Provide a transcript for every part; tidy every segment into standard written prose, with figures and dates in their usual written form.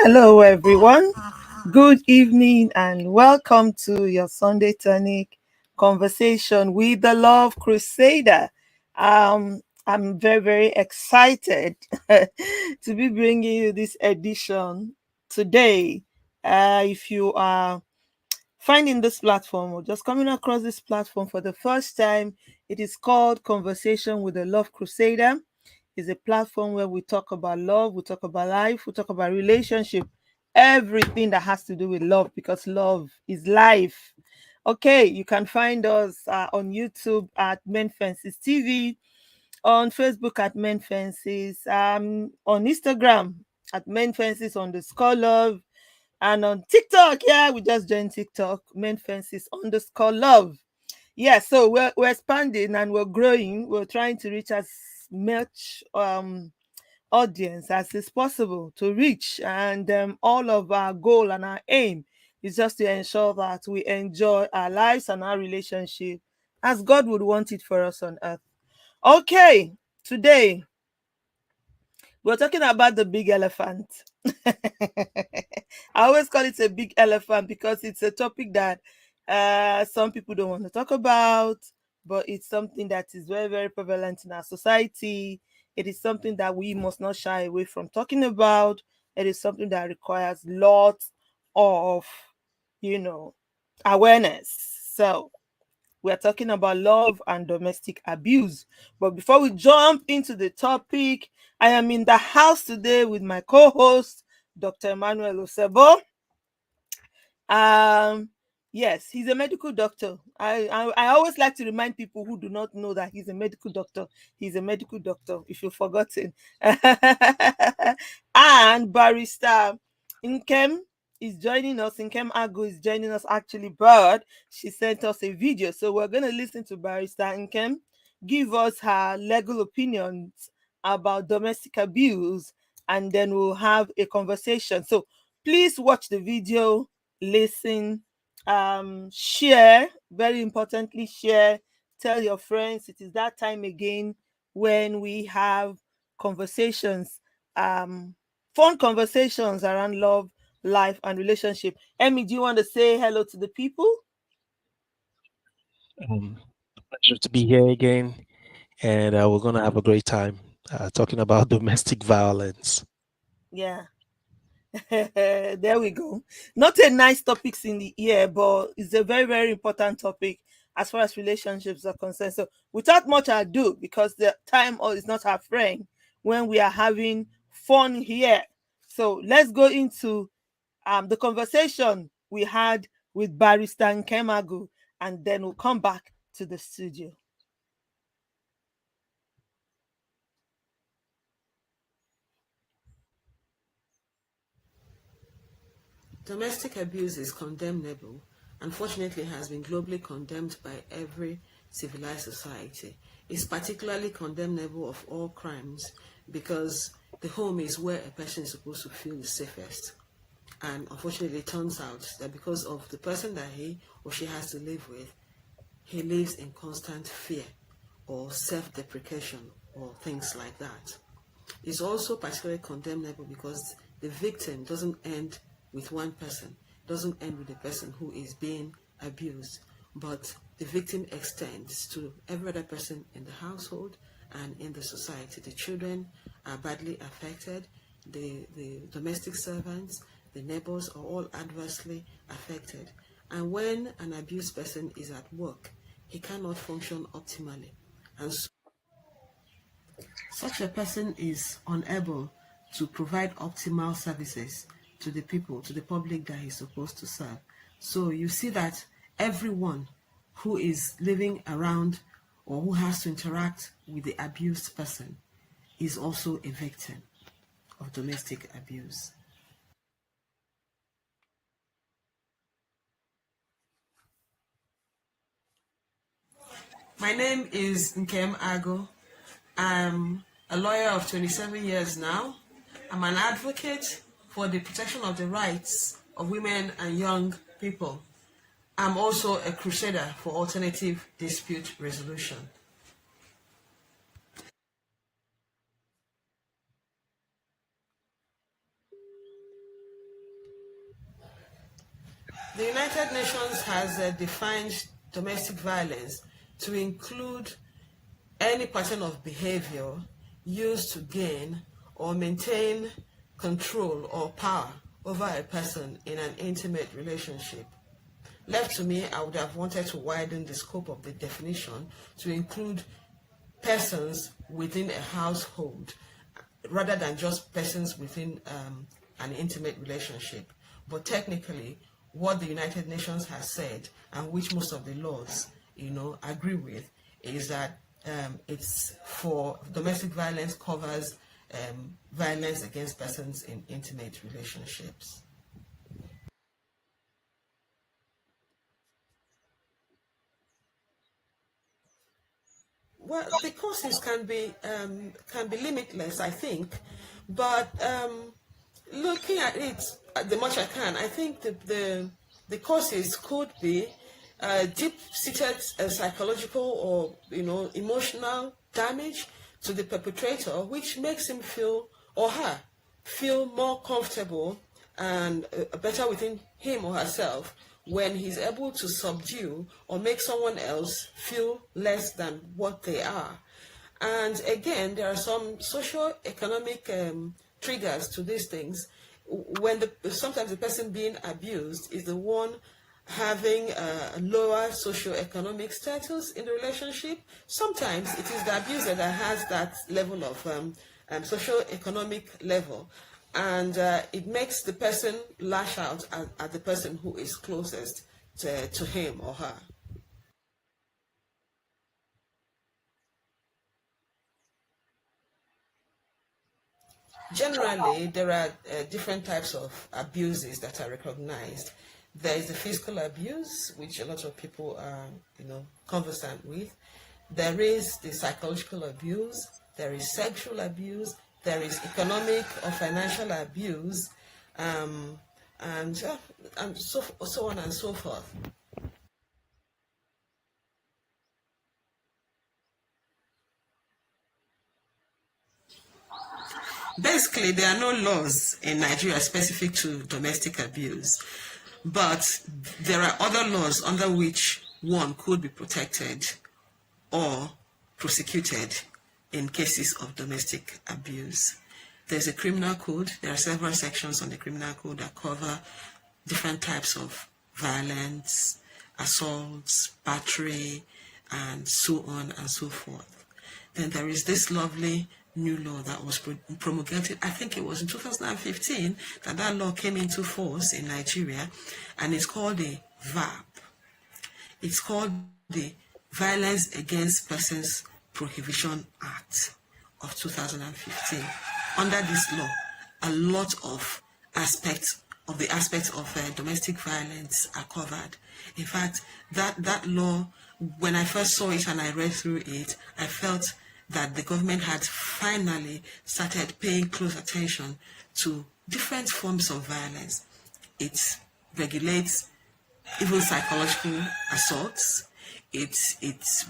Hello, everyone. Good evening, and welcome to your Sunday Tonic conversation with the Love Crusader. I'm very, very excited to be bringing you this edition today. If you are finding this platform or just coming across this platform for the first time, it is called Conversation with the Love Crusader. It's a platform where we talk about love, we talk about life, we talk about relationship, everything that has to do with love, because love is life. Okay, you can find us on YouTube at Men Fences TV, on Facebook at Men Fences, on Instagram at Men Fences _love, and on TikTok, yeah, we just joined TikTok, Men Fences _love. Yeah, so we're expanding and we're growing. We're trying to reach as much audience as is possible to reach, and all of our goal and our aim is just to ensure that we enjoy our lives and our relationship as God would want it for us on earth. Okay, today we're talking about the big elephant. I always call it a big elephant because it's a topic that some people don't want to talk about, but it's something that is very, very prevalent in our society. It is something that we must not shy away from talking about. It is something that requires lots of, you know, awareness. So, we're talking about love and domestic abuse. But before we jump into the topic, I am in the house today with my co-host, Dr. Emmanuel Osebo. Um, yes, he's a medical doctor. I always like to remind people who do not know that he's a medical doctor. He's a medical doctor, if you've forgotten. And barrister Nkem is joining us. Nkem Agu is joining us actually, but she sent us a video. So we're going to listen to barrister Nkem give us her legal opinions about domestic abuse, and then we'll have a conversation. So please watch the video, listen, share, very importantly, share, tell your friends. It is that time again when we have conversations, fun conversations around love, life, and relationship. Emmy, do you want to say hello to the people? Um, Pleasure to be here again, and we're going to have a great time talking about domestic violence. Yeah. There we go. Not a nice topics in the ear, but it's a very, very important topic as far as relationships are concerned. So without much ado, because the time is not our friend when we are having fun here. So let's go into the conversation we had with Barrister Nkemagu, and then we'll come back to the studio. Domestic abuse is condemnable. Unfortunately, it has been globally condemned by every civilized society. It's particularly condemnable of all crimes because the home is where a person is supposed to feel the safest. And unfortunately, it turns out that because of the person that he or she has to live with, he lives in constant fear or self-deprecation or things like that. It's also particularly condemnable because the victim doesn't end with one person, doesn't end with the person who is being abused, but the victim extends to every other person in the household and in the society. The children are badly affected, the domestic servants, the neighbors are all adversely affected. And when an abused person is at work, he cannot function optimally. And so such a person is unable to provide optimal services to the people, to the public that he's supposed to serve. So you see that everyone who is living around or who has to interact with the abused person is also a victim of domestic abuse. My name is Nkem Ago. I'm a lawyer of 27 years now. I'm an advocate for the protection of the rights of women and young people. I'm also a crusader for alternative dispute resolution. The United Nations has defined domestic violence to include any pattern of behavior used to gain or maintain control or power over a person in an intimate relationship. Left to me, I would have wanted to widen the scope of the definition to include persons within a household rather than just persons within an intimate relationship. But technically, what the United Nations has said, and which most of the laws, agree with, is that it's for domestic violence covers violence against persons in intimate relationships. Well, the courses can be limitless, I think, but looking at it the much I can, I think the causes could be deep-seated psychological or emotional damage to the perpetrator, which makes him feel or her feel more comfortable and better within him or herself when he's able to subdue or make someone else feel less than what they are. And again, there are some socio-economic triggers to these things. When sometimes the person being abused is the one having a lower socio-economic status in the relationship. Sometimes it is the abuser that has that level of socio-economic level, and it makes the person lash out at the person who is closest to him or her. Generally, there are different types of abuses that are recognized. There is the physical abuse, which a lot of people are, conversant with. There is the psychological abuse. There is sexual abuse. There is economic or financial abuse, and so on and so forth. Basically, there are no laws in Nigeria specific to domestic abuse, but there are other laws under which one could be protected or prosecuted in cases of domestic abuse. There's a criminal code. There are several sections on the criminal code that cover different types of violence, assaults, battery, and so on and so forth. Then there is this lovely new law that was promulgated, I think it was in 2015, that law came into force in Nigeria, and it's called the VAP. It's called the Violence Against Persons Prohibition Act of 2015. Under this law, a lot of aspects of domestic violence are covered. In fact, that law, when I first saw it and I read through it, I felt that the government had finally started paying close attention to different forms of violence. It regulates even psychological assaults. It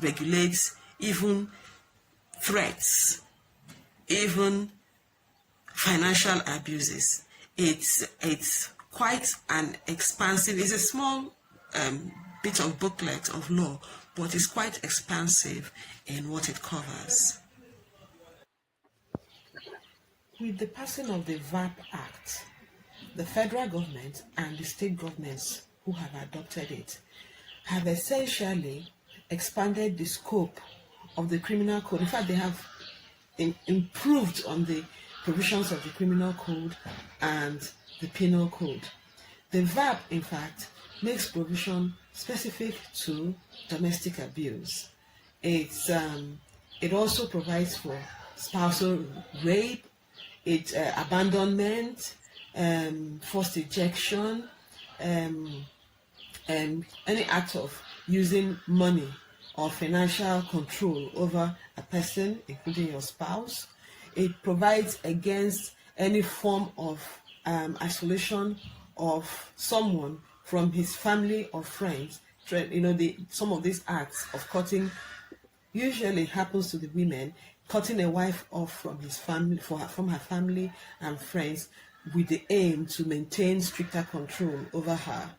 regulates even threats, even financial abuses. It's quite an expansive. It's a small bit of booklet of law, but it's quite expansive in what it covers. With the passing of the VAP Act, the federal government and the state governments who have adopted it have essentially expanded the scope of the criminal code. In fact, they have improved on the provisions of the criminal code and the penal code. The VAP, in fact, makes provision specific to domestic abuse. It also provides for spousal rape, abandonment, forced ejection, and any act of using money or financial control over a person, including your spouse. It provides against any form of isolation of someone from his family or friends. Some of these acts of cutting usually happens to the women, cutting a wife off from his family, from her family and friends, with the aim to maintain stricter control over her.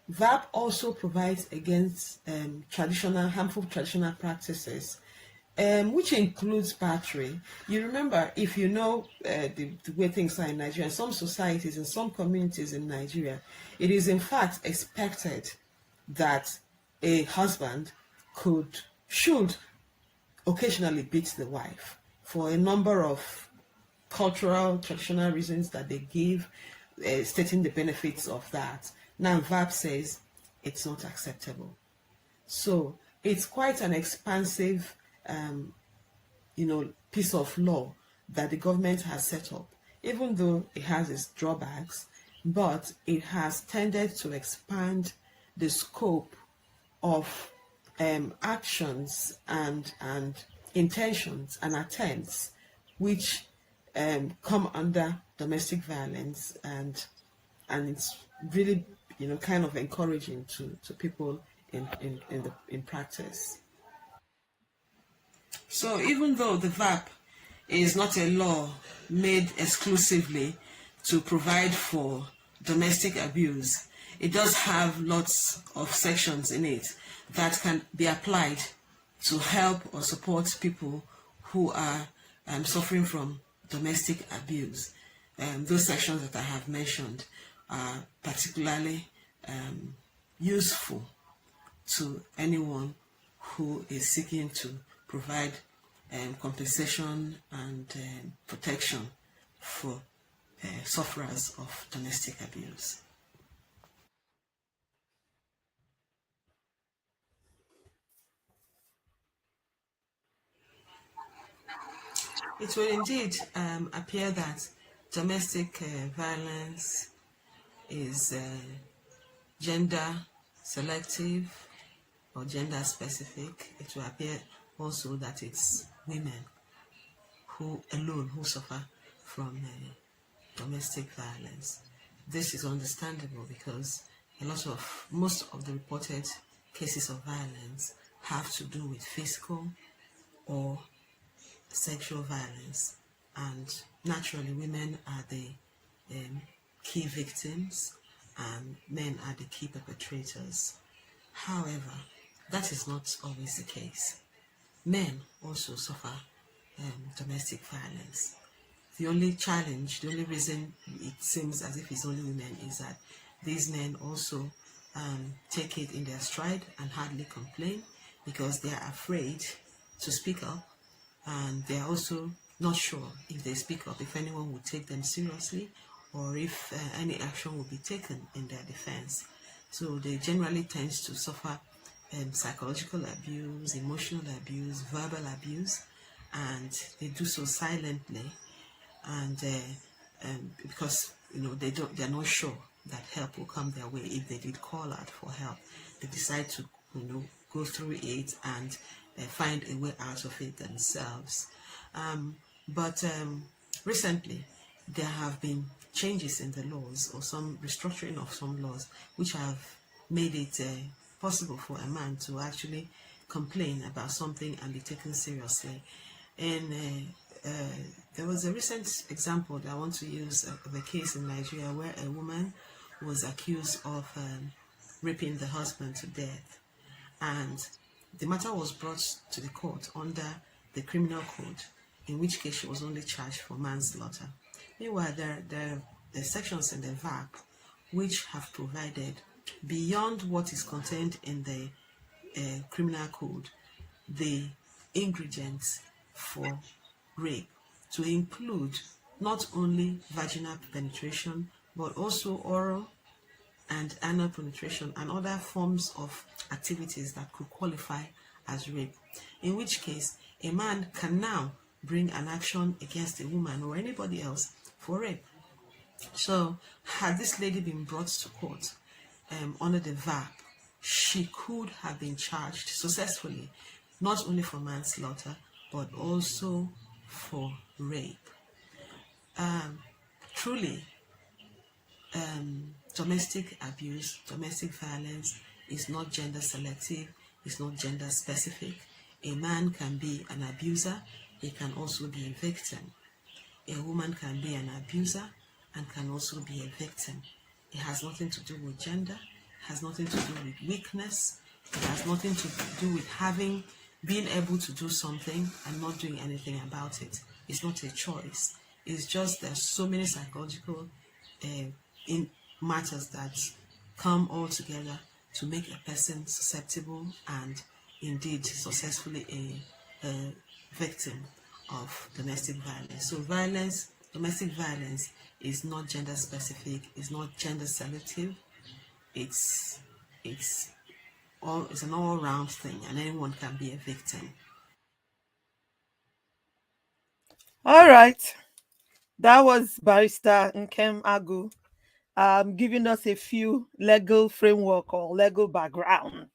VAP also provides against harmful traditional practices, which includes battery. You remember, if you know the way things are in Nigeria, in some societies, in some communities in Nigeria, it is in fact expected that a husband should occasionally beat the wife for a number of cultural, traditional reasons that they give, stating the benefits of that. Now, VAP says it's not acceptable. So it's quite an expansive, piece of law that the government has set up, even though it has its drawbacks, but it has tended to expand the scope of actions and intentions and attempts which come under domestic violence, and it's really kind of encouraging to people in practice. So even though the VAP is not a law made exclusively to provide for domestic abuse, it does have lots of sections in it that can be applied to help or support people who are suffering from domestic abuse. Those sections that I have mentioned are particularly useful to anyone who is seeking to provide compensation and protection for sufferers of domestic abuse. It will indeed appear that domestic violence is gender selective or gender specific. It will appear also that it's women who suffer from domestic violence. This is understandable because most of the reported cases of violence have to do with physical or sexual violence, and naturally women are the key victims and men are the key perpetrators. However, that is not always the case. Men also suffer domestic violence. The only reason it seems as if it's only women is that these men also take it in their stride and hardly complain because they are afraid to speak up, and they are also not sure if they speak up if anyone will take them seriously or if any action will be taken in their defense. So they generally tend to suffer psychological abuse, emotional abuse, verbal abuse, and they do so silently, and because they're not sure that help will come their way. If they did call out for help, they decide to go through it and find a way out of it themselves. But recently there have been changes in the laws or some restructuring of some laws which have made it possible for a man to actually complain about something and be taken seriously. And there was a recent example that I want to use of a case in Nigeria where a woman was accused of raping the husband to death, and the matter was brought to the court under the criminal code, in which case she was only charged for manslaughter. Meanwhile, there are sections in the VAP which have provided, beyond what is contained in the criminal code, the ingredients for rape to include not only vaginal penetration but also oral and anal penetration and other forms of activities that could qualify as rape, in which case a man can now bring an action against a woman or anybody else for rape. So had this lady been brought to court under the VAP, she could have been charged successfully, not only for manslaughter, but also for rape. Truly, domestic abuse, domestic violence is not gender selective, it's not gender specific. A man can be an abuser, he can also be a victim. A woman can be an abuser and can also be a victim. It has nothing to do with gender, has nothing to do with weakness. It has nothing to do with having being able to do something and not doing anything about it. It's not a choice. It's just there's so many psychological uh, in matters that come all together to make a person susceptible and indeed successfully a victim of domestic violence. So domestic violence is not gender specific, it's not gender selective, it's it's it's an all round thing and anyone can be a victim. All right. That was Barrister Nkem Agu, giving us a few legal framework or legal background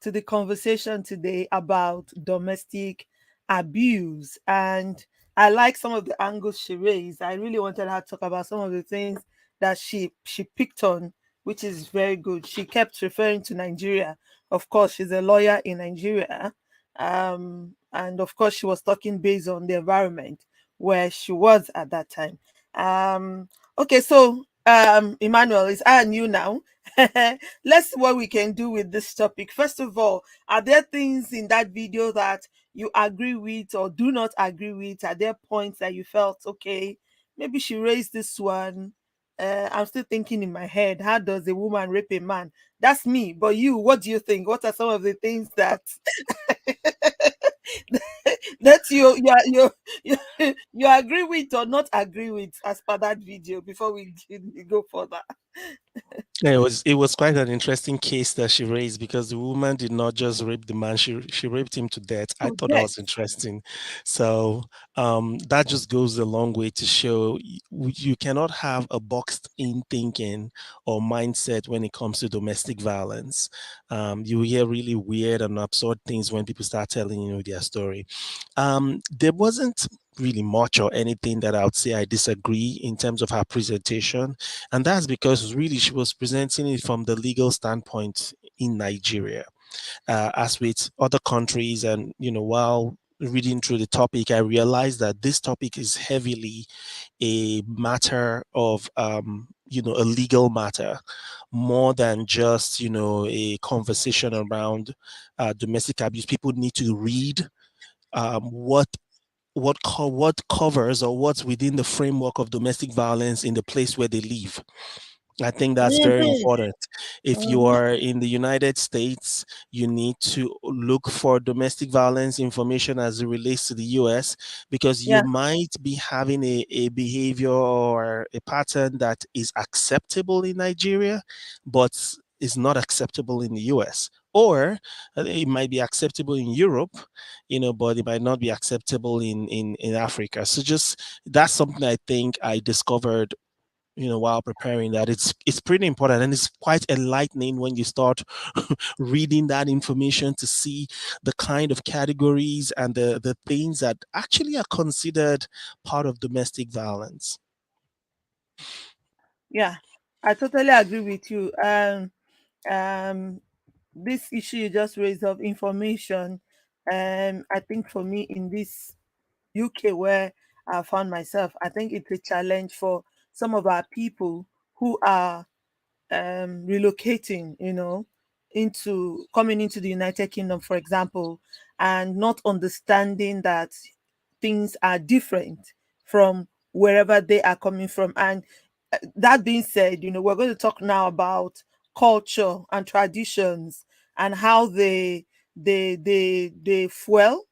to the conversation today about domestic abuse. And I like some of the angles she raised. I really wanted her to talk about some of the things that she picked on, which is very good. She kept referring to Nigeria. Of course, she's a lawyer in Nigeria. And of course, she was talking based on the environment where she was at that time. Okay, so Emmanuel, it's I and you now. Let's see what we can do with this topic. First of all, are there things in that video that you agree with or do not agree with? Are there points that you felt okay? Maybe she raised this one. I'm still thinking in my head, how does a woman rape a man? That's me. But you, what do you think? What are some of the things that that you agree with or not agree with as per that video before we go further? Yeah, it was quite an interesting case that she raised because the woman did not just rape the man, she raped him to death. I To thought that death. was interesting. So that just goes a long way to show you cannot have a boxed in thinking or mindset when it comes to domestic violence. You hear really weird and absurd things when people start telling you their story. There wasn't really much or anything that I would say I disagree in terms of her presentation, and that's because really she was presenting it from the legal standpoint in Nigeria. As with other countries, and while reading through the topic, I realized that this topic is heavily a matter of a legal matter more than just a conversation around domestic abuse. People need to read what covers or what's within the framework of domestic violence in the place where they live. I think that's very Mhm, important. If you mhm. are in the United States, you need to look for domestic violence information as it relates to the US, because you Yeah. might be having a behavior or a pattern that is acceptable in Nigeria, but is not acceptable in the US. Or it might be acceptable in Europe, but it might not be acceptable in Africa. So just that's something I think I discovered while preparing, that it's pretty important, and it's quite enlightening when you start reading that information to see the kind of categories and the things that actually are considered part of domestic violence. Yeah, I totally agree with you. Um, this issue you just raised of information, I think for me in this UK where I found myself, I think it's a challenge for some of our people who are relocating, into coming into the United Kingdom, for example, and not understanding that things are different from wherever they are coming from. And that being said, we're going to talk now about culture and traditions and how they fuel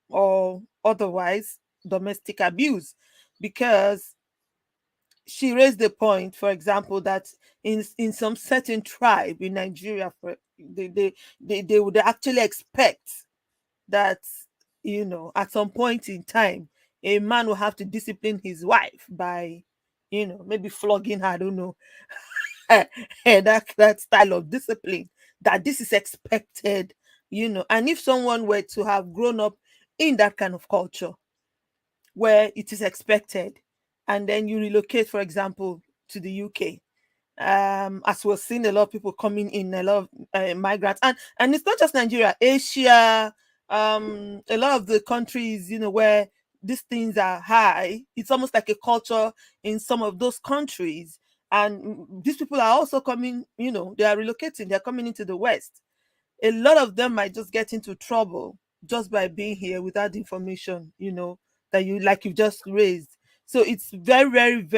or otherwise domestic abuse, because she raised the point, for example, that in some certain tribe in Nigeria, they would actually expect that at some point in time a man will have to discipline his wife by maybe flogging her. I don't know. That style of discipline, that this is expected. And if someone were to have grown up in that kind of culture where it is expected, and then you relocate, for example, to the UK, as we're seeing a lot of people coming in, a lot of migrants, and it's not just Nigeria, Asia, a lot of the countries, where these things are high. It's almost like a culture in some of those countries. And these people are also coming, they are relocating, they're coming into the West. A lot of them might just get into trouble just by being here without the information, that you like you just raised. So it's very, very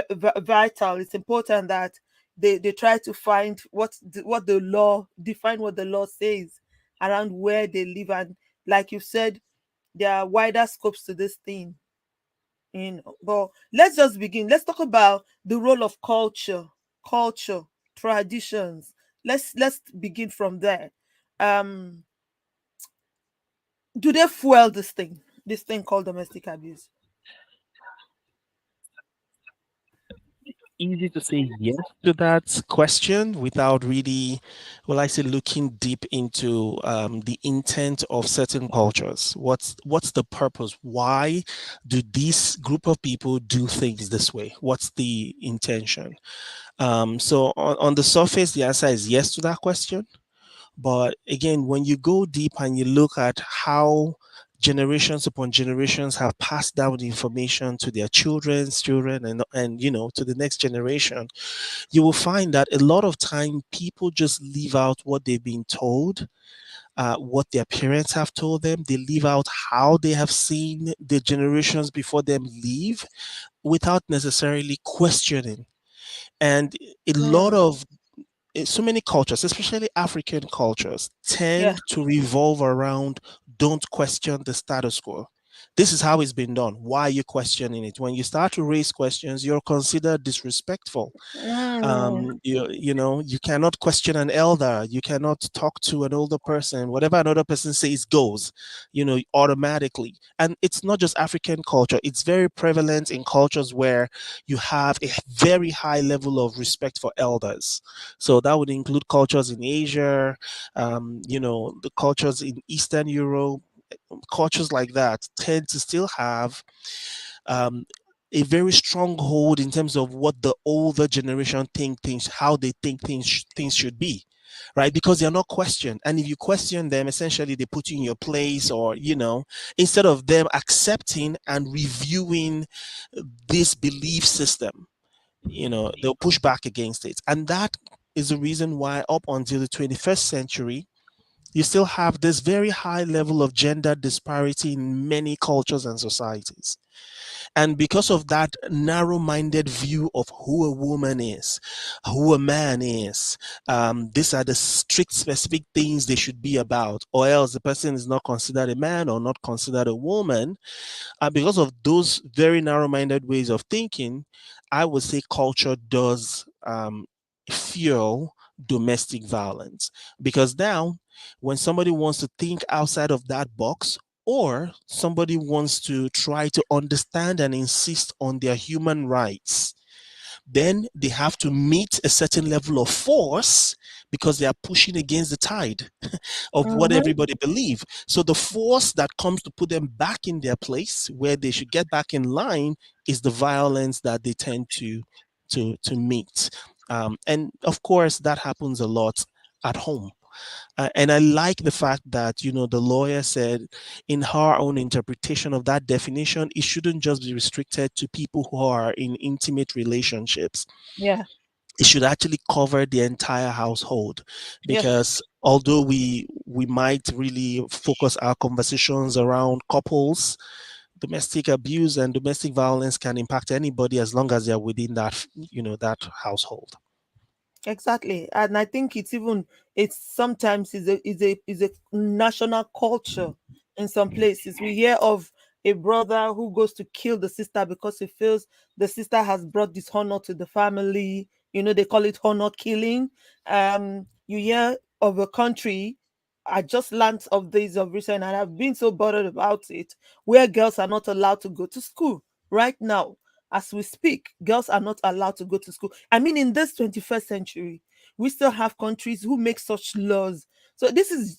vital. It's important that they try to find what the law define, what the law says around where they live. And like you said, there are wider scopes to this thing. But let's just begin. Let's talk about the role of culture, traditions. Let's begin from there. um do they fuel this thing called domestic abuse? Easy to say yes to that question without really, well, I say, looking deep into the intent of certain cultures. What's the purpose? Why do this group of people do things this way? What's the intention? So on the surface, the answer is yes to that question. But again, when you go deep and you look at how generations upon generations have passed down the information to their children's children, and to the next generation, you will find that a lot of time people just leave out what they've been told, what their parents have told them. They leave out how they have seen the generations before them live without necessarily questioning. And a lot Mm, of so many cultures, especially African cultures, yeah. tend to revolve around don't question the status quo. This is how it's been done. Why are you questioning it? When you start to raise questions, you're considered disrespectful. Mm, You cannot question an elder, you cannot talk to an older person. Whatever another person says goes, automatically. And it's not just African culture, it's very prevalent in cultures where you have a very high level of respect for elders. So that would include cultures in Asia, the cultures in Eastern Europe. Cultures like that tend to still have um, a very strong hold in terms of what the older generation think things, how they think things should be, right? Because they're not questioned, and if you question them, essentially they put you in your place, or instead of them accepting and reviewing this belief system, they'll push back against it, and that is the reason why up until the 21st century you still have this very high level of gender disparity in many cultures and societies. And because of that narrow minded view of who a woman is, who a man is, these are the strict, specific things they should be about, or else the person is not considered a man or not considered a woman. Because of those very narrow minded ways of thinking, I would say culture does fuel domestic violence. Because now, when somebody wants to think outside of that box, or somebody wants to try to understand and insist on their human rights, then they have to meet a certain level of force because they are pushing against the tide of what mm-hmm. everybody believe. So the force that comes to put them back in their place where they should get back in line is the violence that they tend to meet. And of course, that happens a lot at home. And I like the fact that, the lawyer said in her own interpretation of that definition, it shouldn't just be restricted to people who are in intimate relationships. Yeah. It should actually cover the entire household, Yes. because although we might really focus our conversations around couples, domestic abuse and domestic violence can impact anybody as long as they're within that household. Exactly. And I think it's sometimes is a national culture in some places. We hear of a brother who goes to kill the sister because he feels the sister has brought dishonor to the family. They call it honor killing. You hear of a country, I just learned of this of recent, and I've been so bothered about it, where girls are not allowed to go to school right now. As we speak, girls are not allowed to go to school. I mean, in this 21st century, we still have countries who make such laws. So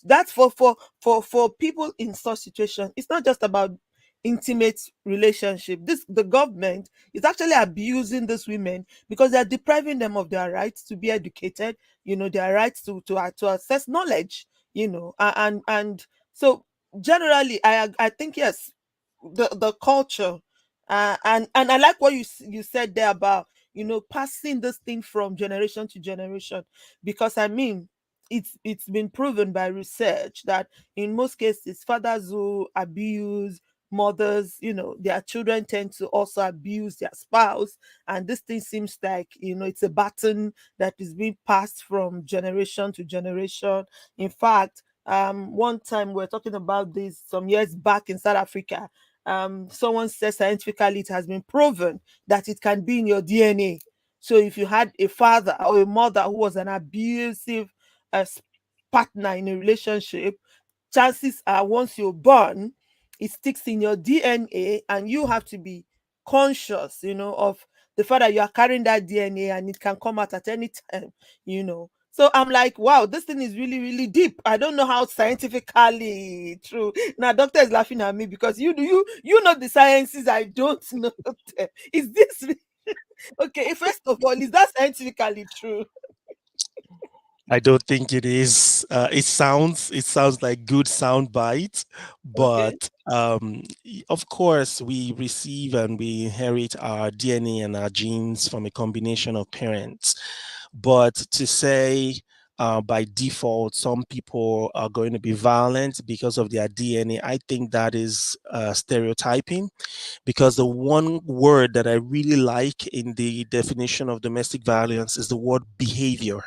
that's for people in such situation. It's not just about intimate relationship. The government is actually abusing these women because they're depriving them of their rights to be educated, their rights to access knowledge, and so generally, I think yes, the culture, and I like what you said there about passing this thing from generation to generation. Because I mean, it's been proven by research that in most cases, fathers who abuse mothers, their children tend to also abuse their spouse. And this thing seems like, it's a baton that is being passed from generation to generation. In fact, one time we are talking about this some years back in South Africa. Someone said scientifically it has been proven that it can be in your DNA. So if you had a father or a mother who was an abusive uh, s- partner in a relationship, chances are once you're born, it sticks in your DNA, and you have to be conscious, of the fact that you are carrying that DNA and it can come out at any time. So I'm like, wow, this thing is really, really deep. I don't know how scientifically true. Now, doctor is laughing at me because you know the sciences I don't know. Is this okay? First of all, is that scientifically true? I don't think it is. It sounds like good sound bites, Okay. but of course we receive and we inherit our DNA and our genes from a combination of parents. But to say by default some people are going to be violent because of their DNA, I think that is stereotyping. Because the one word that I really like in the definition of domestic violence is the word behavior.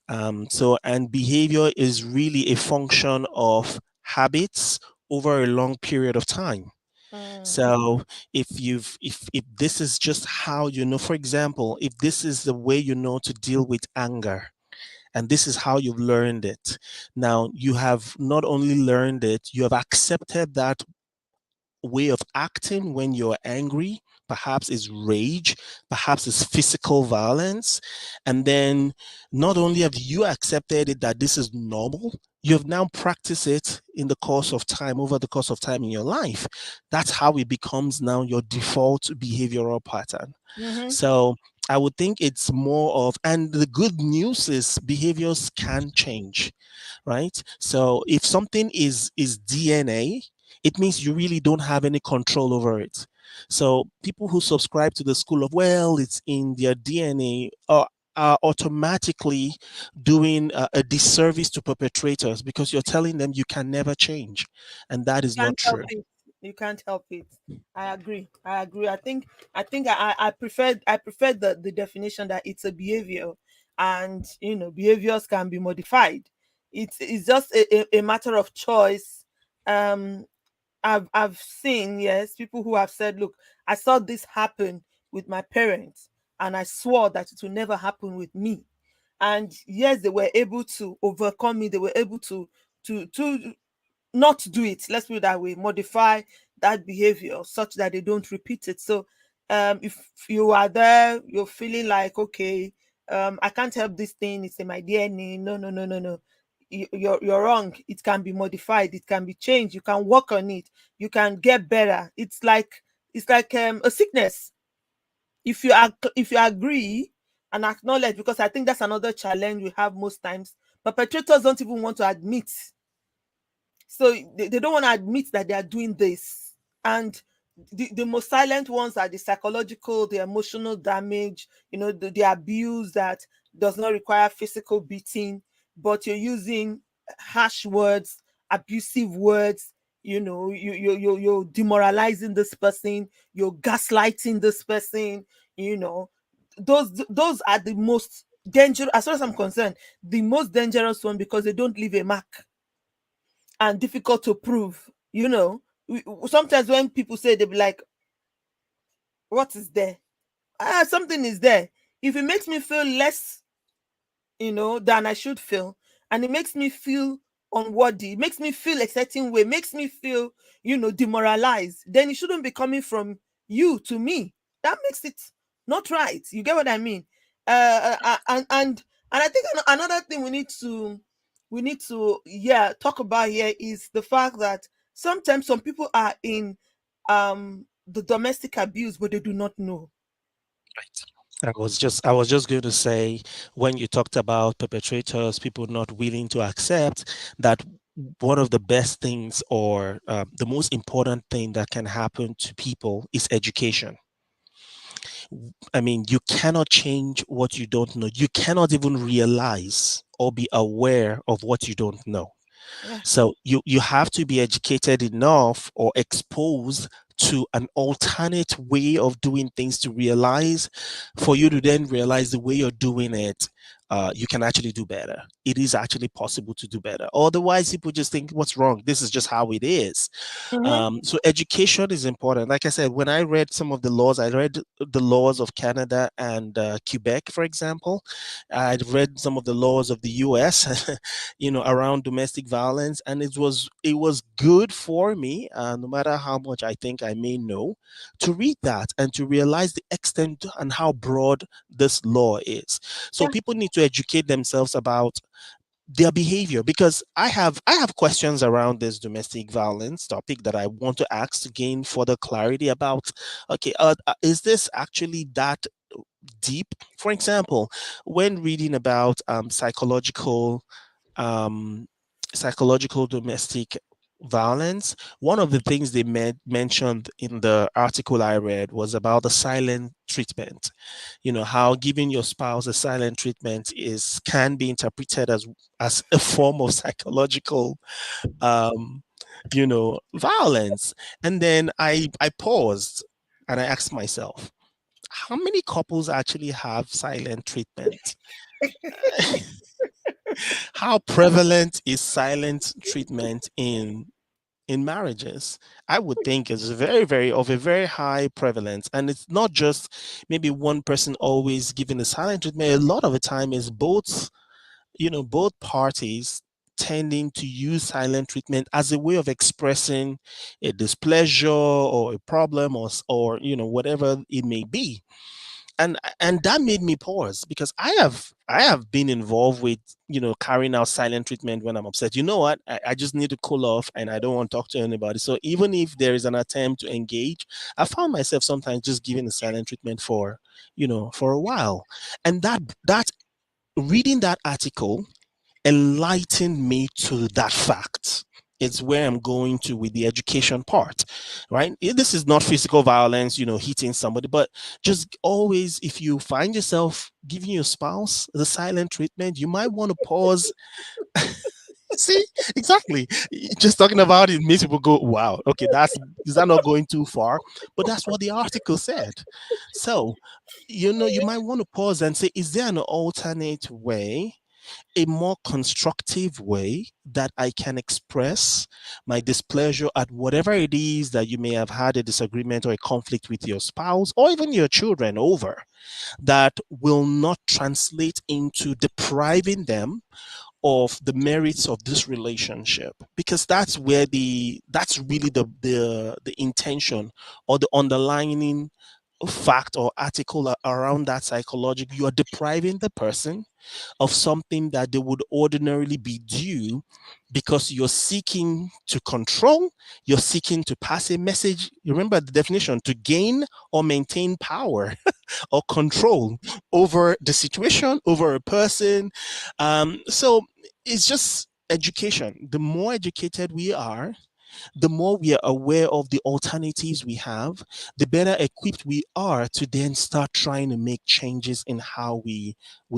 And behavior is really a function of habits over a long period of time. Mm, So if this is just how for example, if this is the way to deal with anger, and this is how you've learned it, now you have not only learned it, you have accepted that way of acting when you're angry. Perhaps it's rage, perhaps it's physical violence. And then not only have you accepted it that this is normal, you have now practiced it in the course of time, over the course of time in your life. That's how it becomes now your default behavioral pattern. mm-hmm. So I would think it's more of, and the good news is behaviors can change, right? So if something is DNA, it means you really don't have any control over it. So people who subscribe to the school of, well, it's in their DNA, are automatically doing a disservice to perpetrators, because you're telling them you can never change, and that is not Can't help true. it. You can't help it. I agree. I agree. I think I prefer the definition that it's a behavior, and behaviors can be modified. It's just a matter of choice. Um I've seen, yes, people who have said, look, I saw this happen with my parents and I swore that it will never happen with me. And yes, they were able to overcome me, they were able to not do it, let's put it that way, modify that behavior such that they don't repeat it. So if you are there, you're feeling like, okay, I can't help this thing, it's in my DNA. No, no, no, no, no. You're wrong. It can be modified, it can be changed, you can work on it, you can get better. It's like a sickness. If you agree and acknowledge, because I think that's another challenge we have most times. Perpetrators don't even want to admit, so they don't want to admit that they are doing this. And the most silent ones are the psychological, the emotional damage, the abuse that does not require physical beating, but you're using harsh words, abusive words. You're demoralizing this person, you're gaslighting this person. you know those are the most dangerous, as far as I'm concerned, the most dangerous one, because they don't leave a mark and difficult to prove. Sometimes when people say, they be like, what is there? Something is there. If it makes me feel less, than I should feel, and it makes me feel unworthy, it makes me feel a certain way, makes me feel, demoralized, then it shouldn't be coming from you to me. That makes it not right. You get what I mean? And I think another thing we need to talk about here is the fact that sometimes some people are in the domestic abuse, but they do not know. I was just going to say, when you talked about perpetrators, people not willing to accept that, one of the best things, or the most important thing that can happen to people is education. I mean, you cannot change what you don't know. You cannot even realize or be aware of what you don't know. Yeah. So you have to be educated enough or exposed to an alternate way of doing things to realize, for you to then realize the way you're doing it, you can actually do better. It is actually possible to do better. Otherwise, people just think, what's wrong? This is just how it is. Mm-hmm. So education is important. Like I said, when I read some of the laws, I read the laws of Canada and Quebec, for example. I read some of the laws of the U.S. Around domestic violence, and it was good for me, no matter how much I think I may know, to read that and to realize the extent and how broad this law is. So Yeah. people need to educate themselves about their behavior, because I have questions around this domestic violence topic that I want to ask to gain further clarity about. Okay, is this actually that deep? For example, when reading about um, psychological domestic violence, one of the things they mentioned in the article I read was about the silent treatment. How giving your spouse a silent treatment is can be interpreted as a form of psychological um violence. And then I paused and I asked myself, how many couples actually have silent treatment? How prevalent is silent treatment in marriages? I would think it's very, very of a very high prevalence. And it's not just maybe one person always giving the silent treatment. A lot of the time is both parties tending to use silent treatment as a way of expressing a displeasure or a problem, or whatever it may be. And that made me pause, because I have been involved with carrying out silent treatment when I'm upset. You know what, I just need to cool off and I don't want to talk to anybody. So even if there is an attempt to engage, I found myself sometimes just giving a silent treatment for a while. And that reading that article enlighten me to that fact. It's where I'm going to with the education part, right? This is not physical violence, hitting somebody, but just always, if you find yourself giving your spouse the silent treatment, you might want to pause. See, exactly. Just talking about it makes people go, wow, okay, is that not going too far? But that's what the article said. So, you might want to pause and say, is there an alternate way, a more constructive way that I can express my displeasure at whatever it is that you may have had a disagreement or a conflict with your spouse or even your children over, that will not translate into depriving them of the merits of this relationship, because that's really the intention or the underlying fact or article around that psychology. You are depriving the person of something that they would ordinarily be due, because you're seeking to control, you're seeking to pass a message. You remember the definition: to gain or maintain power or control over the situation, over a person. So it's just education. The more educated we are, the more we are aware of the alternatives we have, the better equipped we are to then start trying to make changes in how we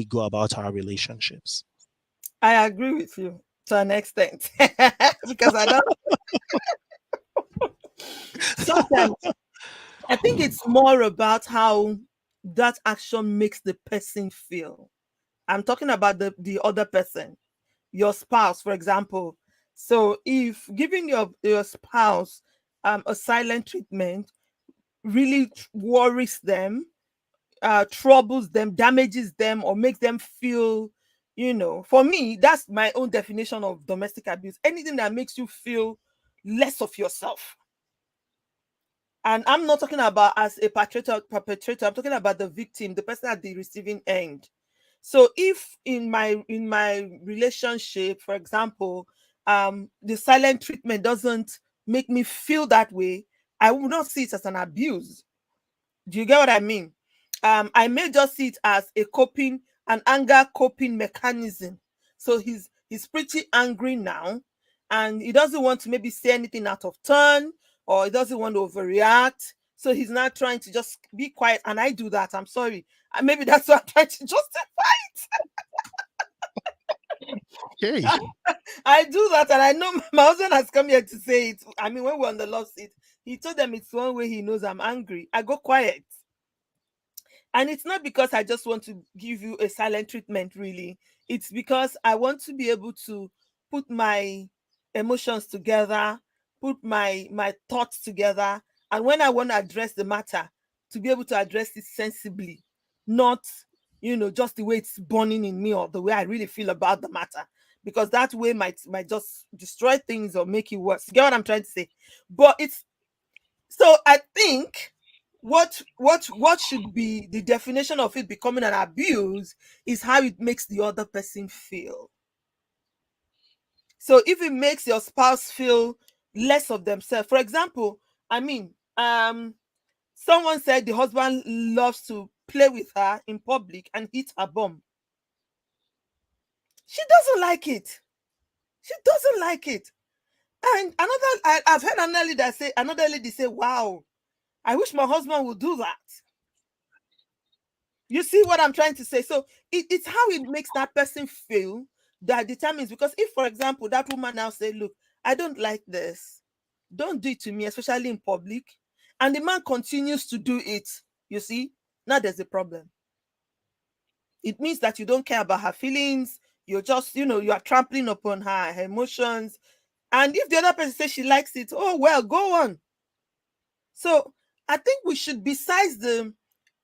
go about our relationships. I agree with you to an extent because I don't sometimes I think it's more about how that action makes the person feel. I'm talking about the other person, your spouse, for example. So if giving your spouse a silent treatment really worries them, troubles them, damages them, or makes them feel, for me, that's my own definition of domestic abuse. Anything that makes you feel less of yourself. And I'm not talking about as a perpetrator. I'm talking about the victim, the person at the receiving end. So if in my relationship, for example, the silent treatment doesn't make me feel that way, I will not see it as an abuse. Do you get what I mean? I may just see it as an anger coping mechanism. So he's pretty angry now, and he doesn't want to maybe say anything out of turn, or he doesn't want to overreact. So he's not trying to just be quiet, and I do that. I'm sorry. And maybe that's what I'm trying to justify. Okay. I do that, and I know my husband has come here to say it. I mean, when we're on the love seat, he told them it's one way he knows I'm angry. I go quiet. And it's not because I just want to give you a silent treatment, really. It's because I want to be able to put my emotions together, put my thoughts together, and when I want to address the matter, to be able to address it sensibly, not just the way it's burning in me or the way I really feel about the matter. Because that way might just destroy things or make it worse. You get what I'm trying to say? But it's so I think what should be the definition of it becoming an abuse is how it makes the other person feel. So if it makes your spouse feel less of themselves, for example, I mean, someone said the husband loves to play with her in public and hit her bum. She doesn't like it. She doesn't like it. And I've heard another lady say, "Wow, I wish my husband would do that." You see what I'm trying to say? So it's how it makes that person feel that determines. Because if, for example, that woman now say, "Look, I don't like this. Don't do it to me, especially in public," and the man continues to do it, you see, now there's a problem. It means that you don't care about her feelings. You're just, you are trampling upon her emotions. And if the other person says she likes it, oh well, go on. So I think we should, besides the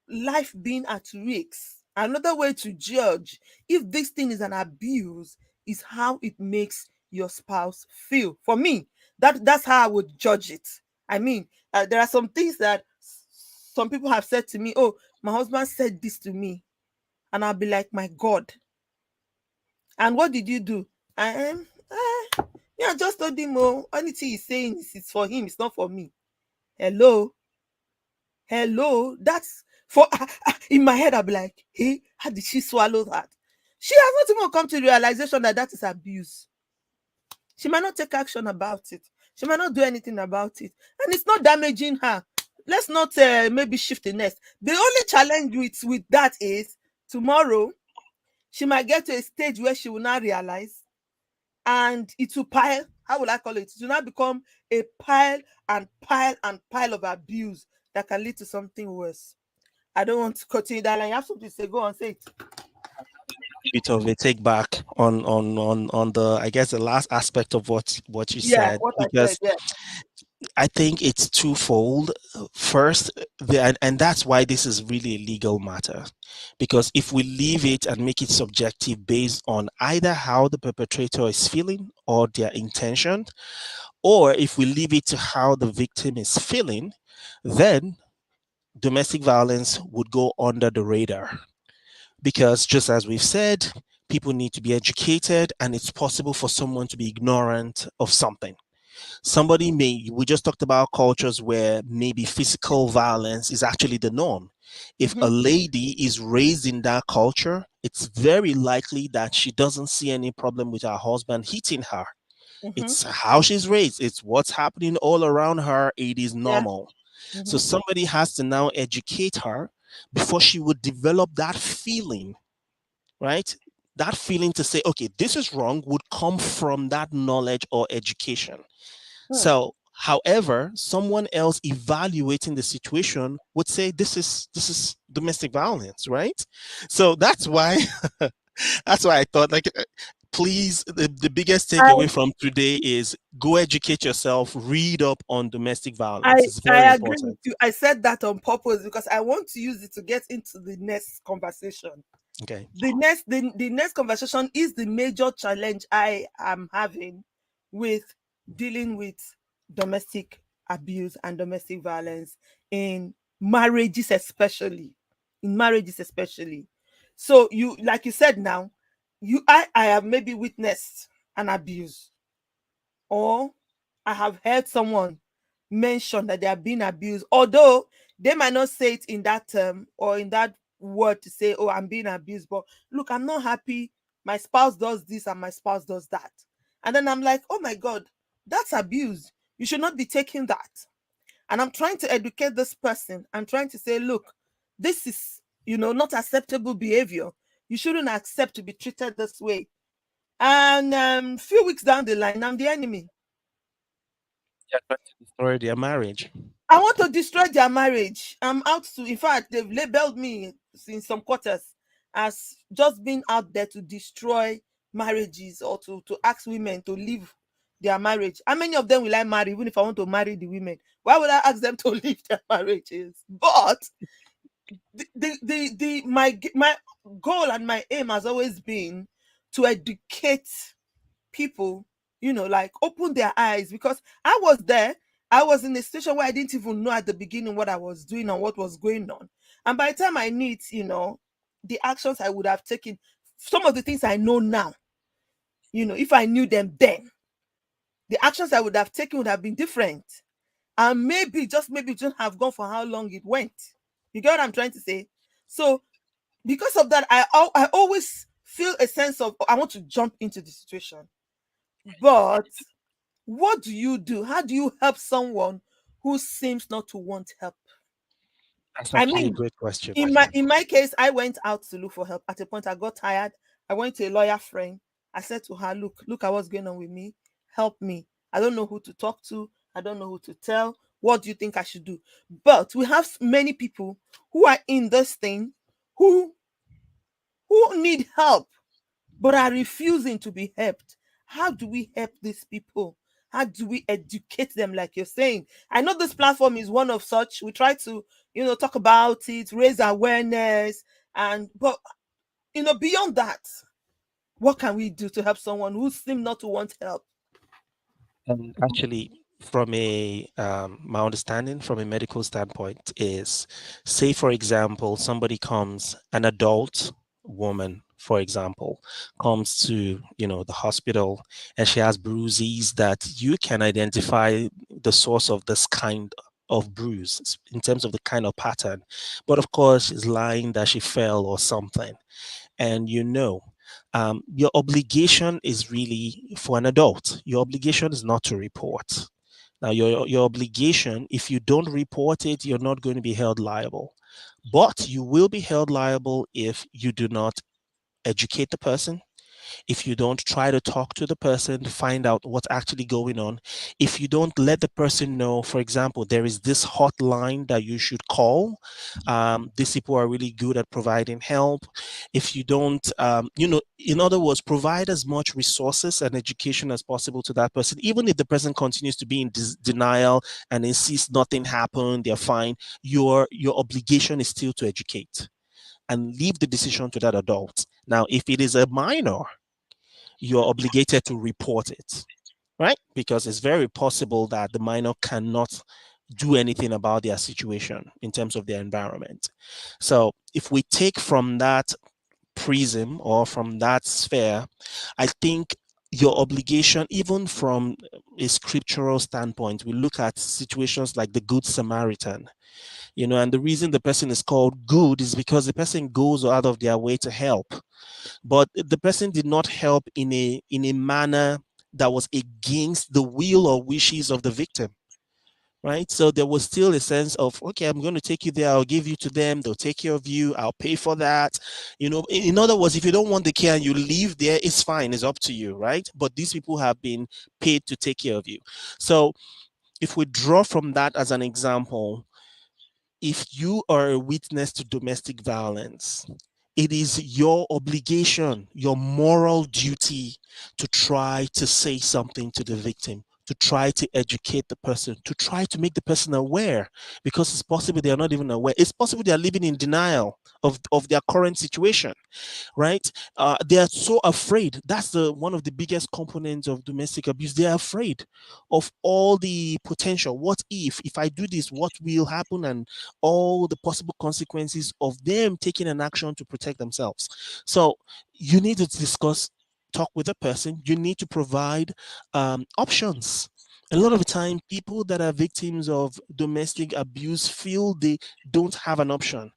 life being at risk, another way to judge if this thing is an abuse is how it makes your spouse feel. For me, that's how I would judge it. I mean, there are some things that some people have said to me. "Oh, my husband said this to me," and I'll be like, "My God, and what did you do?" I am, yeah, I just told him, "Oh, anything he's saying is for him, it's not for me." Hello. Hello, that's for in my head. I'll be like, "Hey, how did she swallow that?" She has not even come to the realization that that is abuse. She might not take action about it. She might not do anything about it, and it's not damaging her. Let's not maybe shift the nest. The only challenge with that is tomorrow she might get to a stage where she will not realize, and it will pile. How will I call it? It will not become a pile and pile and pile of abuse that can lead to something worse. I don't want to continue that line. You have something to say. Go on, say it. Bit of a take back on the, I guess, the last aspect of what you Yeah, said, what I said. because Yeah. I think it's twofold. First, and that's why this is really a legal matter. Because if we leave it and make it subjective based on either how the perpetrator is feeling or their intention, or if we leave it to how the victim is feeling, then domestic violence would go under the radar. Because just as we've said, people need to be educated, and it's possible for someone to be ignorant of something. Somebody may, we just talked about cultures where maybe physical violence is actually the norm. If Mm-hmm, a lady is raised in that culture, it's very likely that she doesn't see any problem with her husband hitting her. mm-hmm. It's how she's raised, it's what's happening all around her. It is Yeah. normal. So Mm-hmm, somebody has to now educate her before she would develop that feeling, right? That feeling to say, okay, this is wrong would come from that knowledge or education. hmm. So, however, someone else evaluating the situation would say this is domestic violence, right? So that's why that's why I thought, like, please, the biggest I, takeaway from today is go educate yourself, read up on domestic I violence. It's very I agree with important. you. I said that on purpose because I want to use it to get into the next conversation. Okay. The next conversation is the major challenge I am having with dealing with domestic abuse and domestic violence in marriages, especially. So you, like you said now, I have maybe witnessed an abuse, or I have heard someone mention that they are being abused, although they might not say it in that term or in that word to say, "Oh, I'm being abused." But look, I'm not happy. My spouse does this and my spouse does that. And then I'm like, "Oh my God, that's abuse. You should not be taking that." And I'm trying to educate this person. I'm trying to say, look, this is, not acceptable behavior. You shouldn't accept to be treated this way. And few weeks down the line, I'm the enemy. You're trying to destroy their marriage. I want to destroy their marriage. I'm out to, in fact, they've labeled me in some quarters as just being out there to destroy marriages, or to ask women to leave their marriage. How many of them will I marry, even if I want to marry the women? Why would I ask them to leave their marriages? But my goal and my aim has always been to educate people, like open their eyes, because I was there. I was in a situation where I didn't even know at the beginning what I was doing and what was going on. And by the time I knew it, the actions I would have taken, some of the things I know now, if I knew them then, the actions I would have taken would have been different. And maybe, just maybe, it shouldn't have gone for how long it went. You get what I'm trying to say? So, because of that, I always feel a sense of, I want to jump into the situation. But what do you do? How do you help someone who seems not to want help? That's I actually a mean, great question. in my case, I went out to look for help. At a point, I got tired. I went to a lawyer friend. I said to her, look at what's going on with me. Help me. I don't know who to talk to. I don't know who to tell. What do you think I should do? But we have many people who are in this thing, who need help but are refusing to be helped. How do we help these people? How do we educate them, like you're saying? I know this platform is one of such. We try to, talk about it, raise awareness, and but beyond that, what can we do to help someone who seems not to want help? And actually, from a my understanding from a medical standpoint is, say for example, somebody comes, an adult woman, for example, comes to the hospital, and she has bruises that you can identify the source of this kind of bruise in terms of the kind of pattern, but of course she's lying that she fell or something, and your obligation is really for an adult. Your obligation is not to report. Now, your obligation, if you don't report it, you're not going to be held liable. But you will be held liable if you do not educate the person, if you don't try to talk to the person to find out what's actually going on, if you don't let the person know, for example, there is this hotline that you should call, these people are really good at providing help. If you don't, in other words, provide as much resources and education as possible to that person, even if the person continues to be in denial and insists nothing happened, they're fine, your obligation is still to educate and leave the decision to that adult. Now, if it is a minor, you're obligated to report it, right? Because it's very possible that the minor cannot do anything about their situation in terms of their environment. So if we take from that prism or from that sphere, I think your obligation, even from a scriptural standpoint, we look at situations like the Good Samaritan, and the reason the person is called good is because the person goes out of their way to help, but the person did not help in a manner that was against the will or wishes of the victim, right? So there was still a sense of, okay, I'm going to take you there, I'll give you to them, they'll take care of you, I'll pay for that. In other words, if you don't want the care and you leave there, it's fine, it's up to you, right? But these people have been paid to take care of you. So if we draw from that as an example, if you are a witness to domestic violence, it is your obligation, your moral duty to try to say something to the victim, to try to educate the person, to try to make the person aware, because it's possible they are not even aware. It's possible they are living in denial of their current situation, right? They are so afraid. That's the one of the biggest components of domestic abuse. They are afraid of all the potential. What if I do this, what will happen, and all the possible consequences of them taking an action to protect themselves. So you need to discuss, talk with the person. You need to provide options. A lot of the time, people that are victims of domestic abuse feel they don't have an option,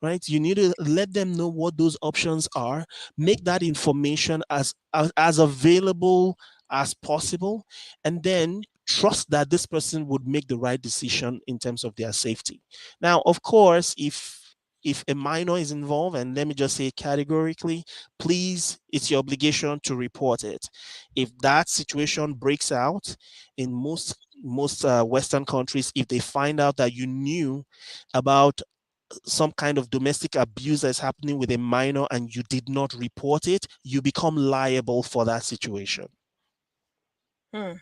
right? You need to let them know what those options are, make that information as available as possible, and then trust that this person would make the right decision in terms of their safety. Now, of course, if a minor is involved, and let me just say categorically, please, it's your obligation to report it. If that situation breaks out in most Western countries, if they find out that you knew about some kind of domestic abuse that's happening with a minor and you did not report it, you become liable for that situation. Hmm.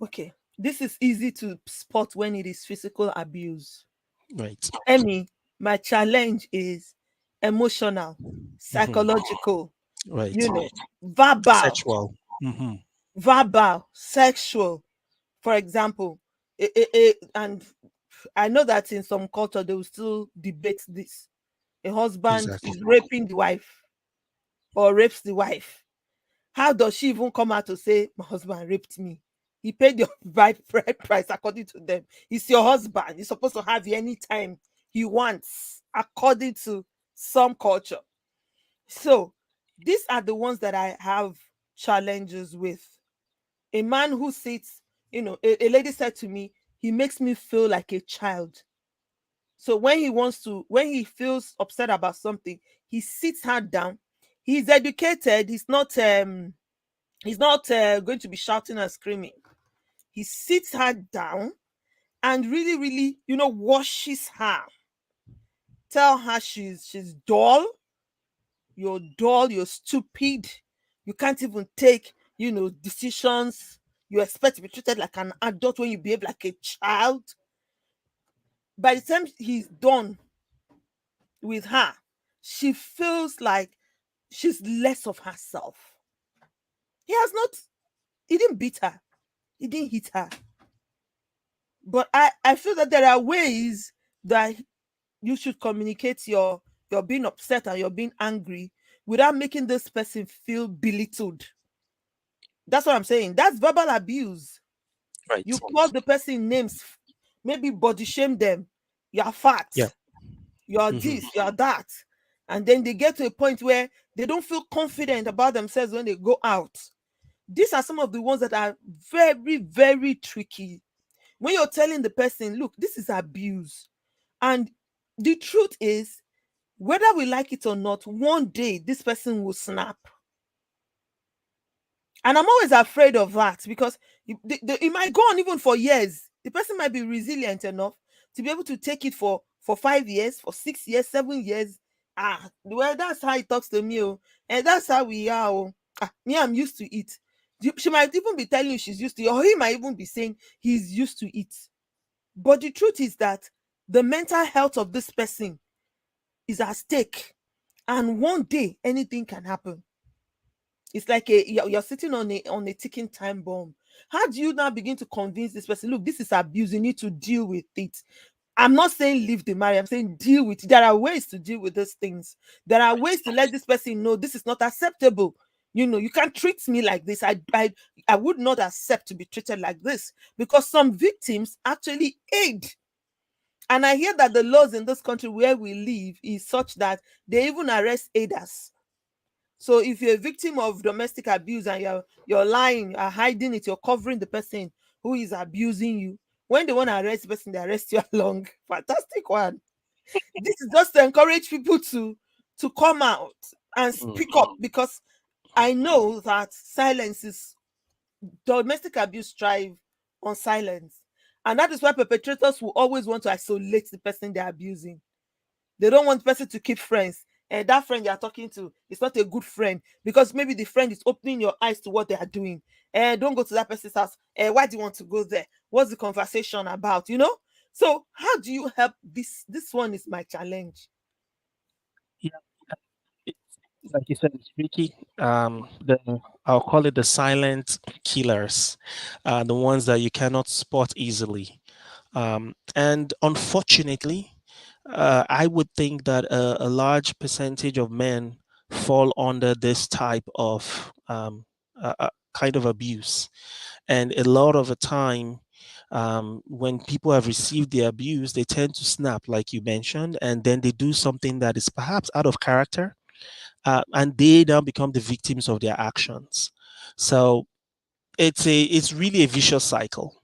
Okay. This is easy to spot when it is physical abuse. Right. Emmy, my challenge is emotional, Mhm. psychological, Right. you know, verbal, Sexual. Hmm. sexual. For example, and I know that in some culture they will still debate this. A husband Exactly. is raping the wife or rapes the wife. How does she even come out to say, my husband raped me? He paid your bride price according to them. He's your husband. He's supposed to have you anytime he wants, according to some culture. So these are the ones that I have challenges with. A man who sits, a lady said to me, he makes me feel like a child. So when he feels upset about something, he sits her down. He's educated. He's not going to be shouting and screaming. He sits her down and really, really, washes her. Tell her she's dull, you're stupid, you can't even take, decisions. You expect to be treated like an adult when you behave like a child. By the time he's done with her, she feels like she's less of herself. He has not, he didn't beat her, he didn't hit her. But I feel that there are ways that you should communicate your being upset and you're being angry without making this person feel belittled. That's what I'm saying. That's verbal abuse. You Right. call the person names, maybe body shame them. You're fat, Yeah. you're Hmm. this, you're that. And then they get to a point where they don't feel confident about themselves when they go out. These are some of the ones that are very, very tricky. When you're telling the person, look, this is abuse. And the truth is, whether we like it or not, one day this person will snap. And I'm always afraid of that because it might go on even for years. The person might be resilient enough to be able to take it for 5 years, for 6 years, 7 years. Well, that's how he talks to me. Oh, and that's how we are. Oh. Me, I'm used to it. She might even be telling you she's used to it, or he might even be saying he's used to it. But the truth is that the mental health of this person is at stake. And one day anything can happen. It's like you're sitting on a ticking time bomb. How do you now begin to convince this person, look, this is abuse, you need to deal with it? I'm not saying leave the marriage, I'm saying deal with it. There are ways to deal with these things. There are ways to let this person know this is not acceptable. You can't treat me like this. I would not accept to be treated like this, because some victims actually aid. And I hear that the laws in this country where we live is such that they even arrest aiders. So if you're a victim of domestic abuse and you're lying, you're hiding it, you're covering the person who is abusing you. When they want to arrest the person, they arrest you along. Fantastic one. This is just to encourage people to come out and speak up, because I know that silence is domestic abuse thrive on silence. And that is why perpetrators will always want to isolate the person they're abusing. They don't want the person to keep friends. And that friend you're talking to is not a good friend, because maybe the friend is opening your eyes to what they are doing. And don't go to that person's house. And why do you want to go there? What's the conversation about? So how do you help this? This one is my challenge. Yeah. It, like you said, it's tricky. The I'll call it the silent killers, the ones that you cannot spot easily. And unfortunately, I would think that a large percentage of men fall under this type of kind of abuse. And a lot of the time, when people have received the abuse, they tend to snap, like you mentioned, and then they do something that is perhaps out of character, and they now become the victims of their actions. So it's really a vicious cycle.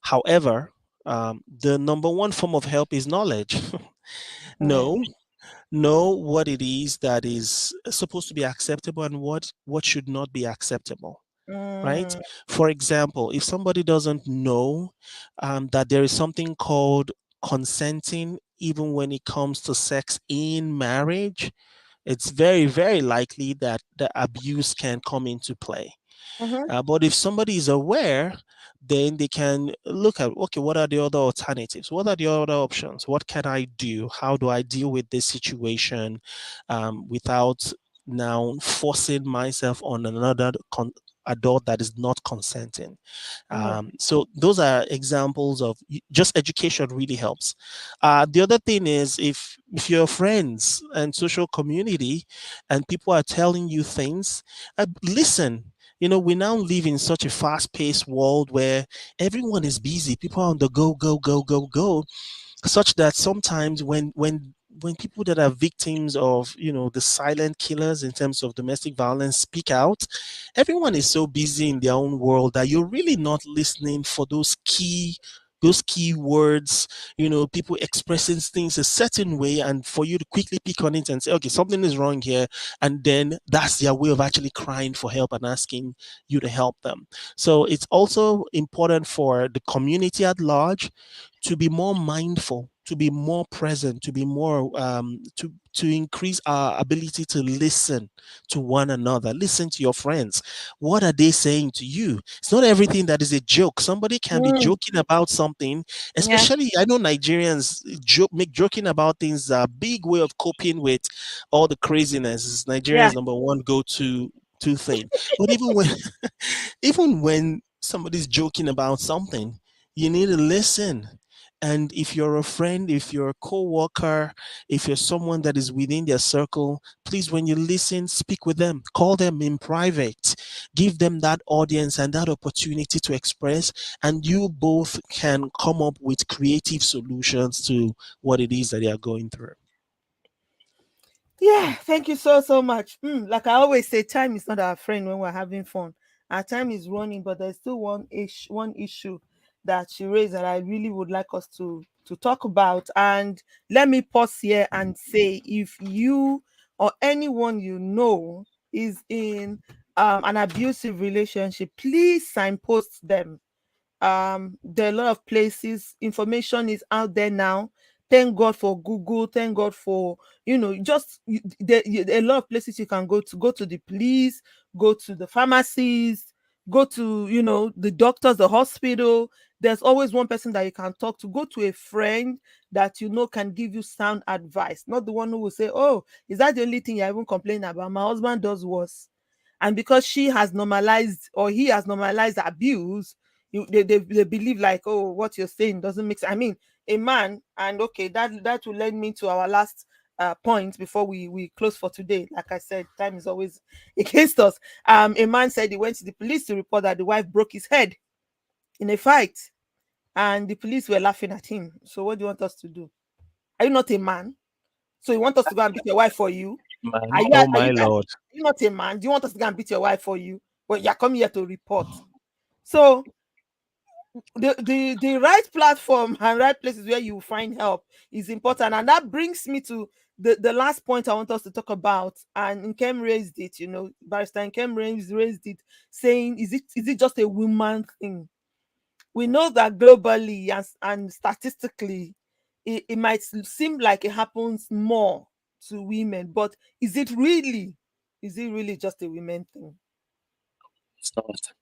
However, the number one form of help is knowledge. Mm, Know what it is that is supposed to be acceptable and what should not be acceptable, right? mm, For example, if somebody doesn't know that there is something called consenting, even when it comes to sex in marriage, it's very, very likely that the abuse can come into play. mhm, But if somebody is aware, then they can look at, okay, what are the other alternatives? What are the other options? What can I do? How do I deal with this situation without now forcing myself on another adult that is not consenting? mhm, So those are examples of just education really helps. The other thing is if your friends and social community and people are telling you things, listen. You know, we now live in such a fast-paced world where everyone is busy. People are on the go, go, go, go, go, such that sometimes when people that are victims of, you know, the silent killers in terms of domestic violence speak out, everyone is so busy in their own world that you're really not listening for those key words, you know, people expressing things a certain way, and for you to quickly pick on it and say, okay, something is wrong here, and then that's their way of actually crying for help and asking you to help them. So it's also important for the community at large to be more mindful, to be more present, to be more to increase our ability to listen to one another, listen to your friends. What are they saying to you? It's not everything that is a joke. Somebody can be mm. joking about something, Yeah, especially I know Nigerians make joking about things a big way of coping with all the craziness. It's yeah. Nigerians number one go to thing. But even when even when somebody's joking about something, you need to listen. And if you're a friend, if you're a co-worker, if you're someone that is within their circle, please, when you listen, speak with them, call them in private, give them that audience and that opportunity to express, and you both can come up with creative solutions to what it is that they are going through. Yeah, thank you so so much. Like I always say, time is not our friend when we're having fun. Our time is running, but there's still one issue that she raised that I really would like us to talk about. And let me pause here and say, if you or anyone you know is in an abusive relationship, please signpost them. There are a lot of places, information is out there now. Thank God for Google, thank God for, a lot of places you can go to the police, go to the pharmacies, go to, the doctors, the hospital. There's always one person that you can talk to. Go to a friend that you know can give you sound advice, not the one who will say, oh, is that the only thing you're even complaining about? My husband does worse. And because she has normalized or he has normalized abuse, they believe like, oh, what you're saying doesn't make sense. I mean, a man, and okay, that will lead me to our last point before we close for today. Like I said, time is always against us. A man said he went to the police to report that the wife broke his head in a fight, and the police were laughing at him. So what do you want us to do? Are you not a man? So you want us to go and beat your wife for you? Man, Are you oh are my you guys, lord. are you not a man? Do you want us to go and beat your wife for you? Well, you're coming here to report. So the right platform and right places where you find help is important. And that brings me to the last point I want us to talk about. And Nkem raised it, Barrister Nkem raised it, saying, is it just a woman thing? We know that globally and statistically, it might seem like it happens more to women, but is it really just a women thing? It's not.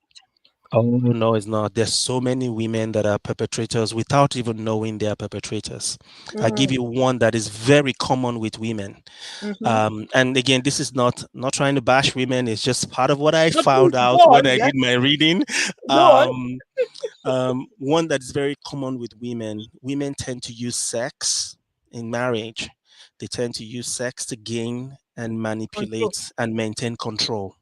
Oh, no, it's not. There's so many women that are perpetrators without even knowing they are perpetrators. I give Mm, you one that is very common with women. mm-hmm. And again, this is not trying to bash women. It's just part of what I But found please go out when on, I yeah, did my reading. go on. Um, one that is very common with women. Women tend to use sex in marriage. They tend to use sex to gain and Control. manipulate and maintain control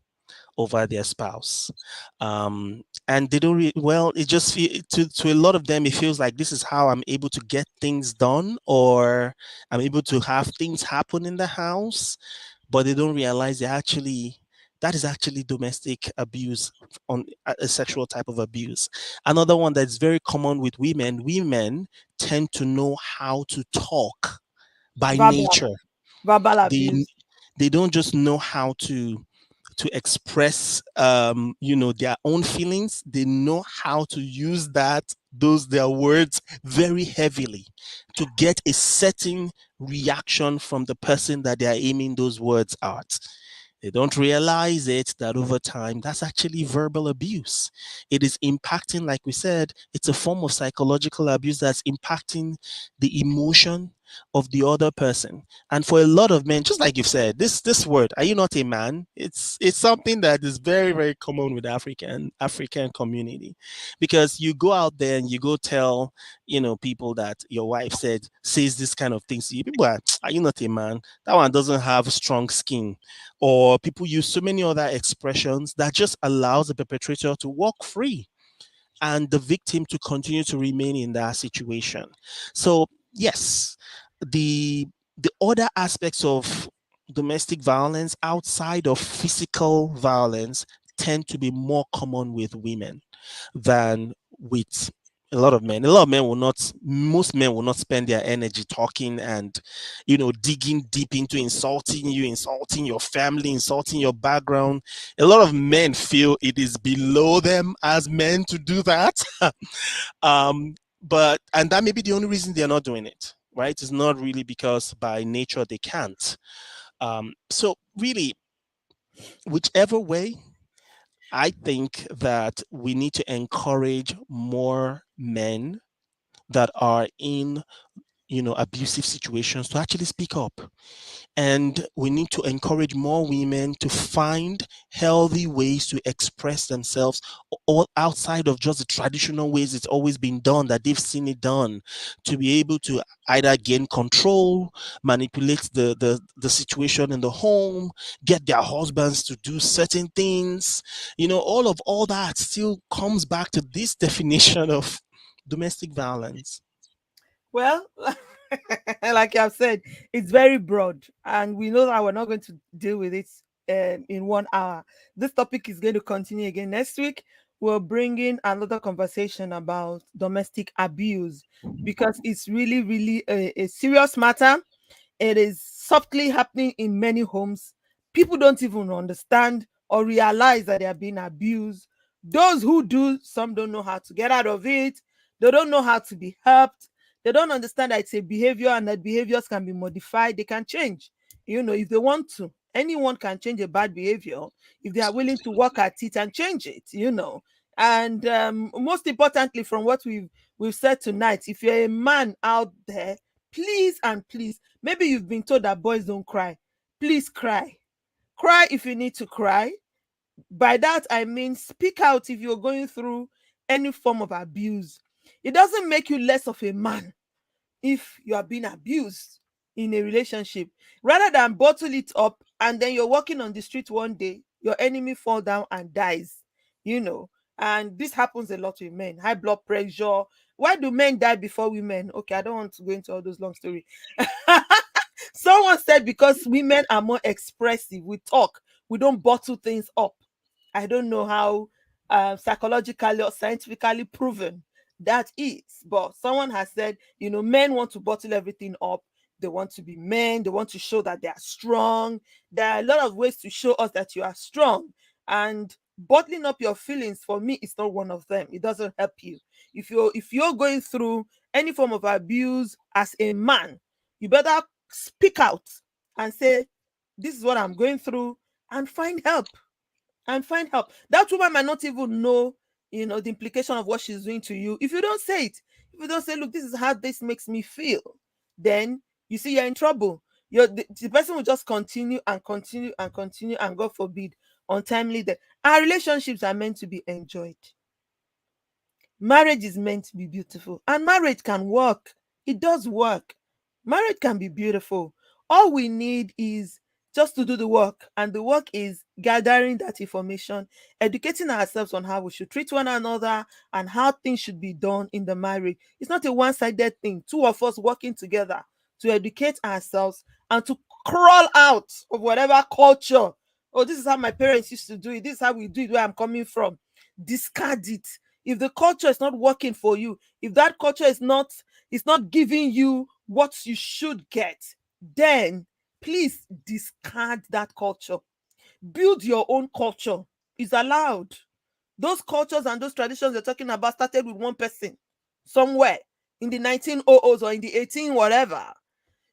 over their spouse. And they don't well, it just to a lot of them, it feels like this is how I'm able to get things done, or I'm able to have things happen in the house, but they don't realize they're actually That is actually domestic abuse, on a sexual type of abuse. Another one that's very common with women, women tend to know how to talk by Verbal, nature. verbal they abuse. they don't just know how to express their own feelings. They know how to use those their words very heavily to get a certain reaction from the person that they are aiming those words at. They don't realize it that over time that's actually verbal abuse. It is impacting, like we said, it's a form of psychological abuse that's impacting the emotion of the other person. And for a lot of men, just like you've said, this word, "Are you not a man?" It's something that is very, very common with African community. Because you go out there and you go tell, people that your wife says this kind of things to you. People are, "Are you not a man? That one doesn't have strong skin." Or people use so many other expressions that just allows the perpetrator to walk free and the victim to continue to remain in that situation. So yes, the other aspects of domestic violence outside of physical violence tend to be more common with women than with a lot of men. A lot of men will not, most men will not spend their energy talking and, digging deep into insulting you, insulting your family, insulting your background. A lot of men feel it is below them as men to do that. And that may be the only reason they're not doing it, right? It's not really because by nature they can't. So really, whichever way, I think that we need to encourage more men that are in, abusive situations to actually speak up. And we need to encourage more women to find healthy ways to express themselves, all outside of just the traditional ways it's always been done, that they've seen it done, to be able to either gain control, manipulate the situation in the home, get their husbands to do certain things. All that still comes back to this definition of domestic violence. Well, like I've said, it's very broad, and we know that we're not going to deal with it in 1 hour. This topic is going to continue again next week. We'll bring in another conversation about domestic abuse because it's really, really a serious matter. It is softly happening in many homes. People don't even understand or realize that they are being abused. Those who do, some don't know how to get out of it. They don't know how to be helped. They don't understand that it's a behavior and that behaviors can be modified. They can change, if they want to. Anyone can change a bad behavior if they are willing to work at it and change it. And most importantly, from what we've said tonight, if you're a man out there, please and please, maybe you've been told that boys don't cry. Please cry. Cry if you need to cry. By that, I mean speak out if you're going through any form of abuse. It doesn't make you less of a man if you are being abused in a relationship. Rather than bottle it up and then you're walking on the street one day, your enemy fall down and dies, you know. And this happens a lot with men. High blood pressure. Why do men die before women? Okay, I don't want to go into all those long stories. Someone said because women are more expressive, we talk, we don't bottle things up. I don't know how psychologically or scientifically proven that is, but someone has said, men want to bottle everything up. They want to be men. They want to show that they are strong. There are a lot of ways to show us that you are strong. And bottling up your feelings, for me, is not one of them. It doesn't help you. If you're going through any form of abuse as a man, you better speak out and say, "This is what I'm going through," and find help. That woman might not even know, the implication of what she's doing to you. If you don't say it, if you don't say, "Look, this is how this makes me feel," then you see you're in trouble. The person will just continue and continue and continue, and God forbid, untimely death. Our relationships are meant to be enjoyed. Marriage is meant to be beautiful, and marriage can work. It does work. Marriage can be beautiful. All we need is just to do the work, and the work is gathering that information, educating ourselves on how we should treat one another and how things should be done in the marriage. It's not a one-sided thing. Two of us working together to educate ourselves and to crawl out of whatever culture Oh, this is how my parents used to do it. This is how we do it where I'm coming from. Discard it. If the culture is not working for you, if that culture is not giving you what you should get, then please discard that culture. Build your own culture. It's allowed. Those cultures and those traditions you're talking about started with one person somewhere in the 1900s or in the 18 whatever.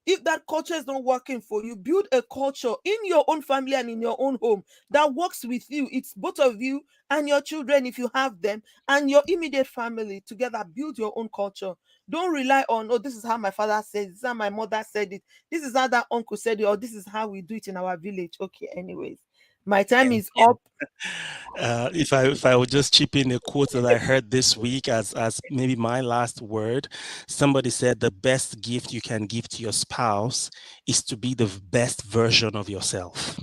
If that culture is not working for you, build a culture in your own family and in your own home that works with you. It's both of you and your children, if you have them, and your immediate family together. Build your own culture. Don't rely on, oh, this is how my father said it, this is how my mother said it, this is how that uncle said it, or this is how we do it in our village. Okay, anyways, my time is up. If I would just chip in a quote that I heard this week as maybe my last word, somebody said the best gift you can give to your spouse is to be the best version of yourself.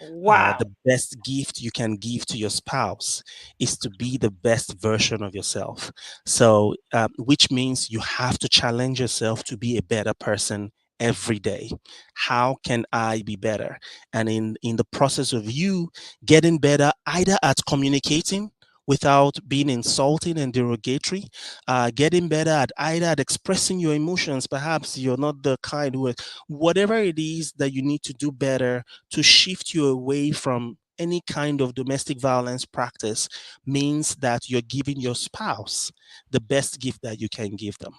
Wow. The best gift you can give to your spouse is to be the best version of yourself. So, which means you have to challenge yourself to be a better person every day. How can I be better? And in the process of you getting better, either at communicating without being insulting and derogatory, getting better at either at expressing your emotions. Perhaps you're not the kind who, whatever it is that you need to do better to shift you away from any kind of domestic violence practice, means that you're giving your spouse the best gift that you can give them.